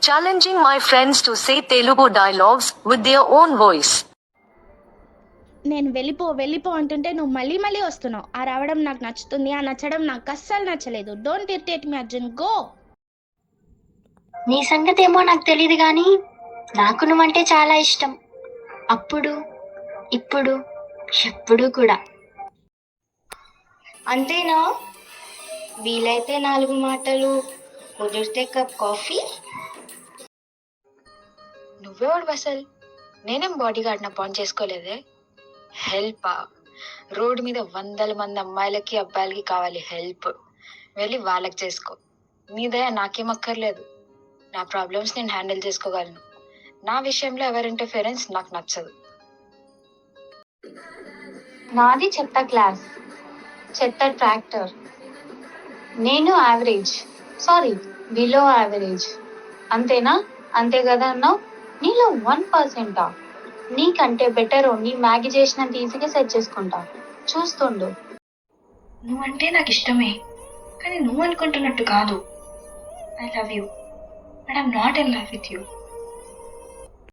challenging my friends to say Telugu dialogues with their own voice. నేను వెళ్ళిపో అంటుంటే నువ్వు మళ్ళీ మళ్ళీ వస్తున్నావు. ఆ రావడం నాకు నచ్చుతుంది, ఆ నచ్చడం నాకు అస్సలు నచ్చలేదు. Don't irritate me Arjun, go. నీ సంగతి ఏమో నాకు తెలియదు కానీ నాకు నువ్వంటే చాలా ఇష్టం. అప్పుడు ఇప్పుడు ఎప్పుడు కూడా. అంతేనా? వీలైతే 4 మాటలు, కుదిరితే కప్ కాఫీ. నువ్వెవడు వసల్? నేనేం బాడీ గార్డ్ అపాయింట్ చేసుకోలేదే. హెల్పా? రోడ్డు మీద 100 మంది అమ్మాయిలకి అబ్బాయిలకి కావాలి హెల్ప్. వెళ్ళి వాళ్ళకి చేసుకో. నీ దయ నాకేం అక్కర్లేదు. నా ప్రాబ్లమ్స్ నేను హ్యాండిల్ చేసుకోగలను. నా విషయంలో ఎవరి ఇంటర్ఫిరెన్స్ నాకు నచ్చదు. నాది చెత్త క్లాస్, చెత్త ట్రాక్టర్. నేను యావరేజ్, సారీ బిలో యావరేజ్. అంతేనా? అంతే కదా అన్నావు. నీలో 1%. నీకంటే బెటర్ నీ మ్యాగీ చేసినంత ఈజీగా సెట్ చేసుకుంటా. చూస్తుండు. నువ్వంటే నాకు ఇష్టమే, కానీ నువ్వు అనుకుంటున్నట్టు కాదు. I love you, but I'm not in love with you.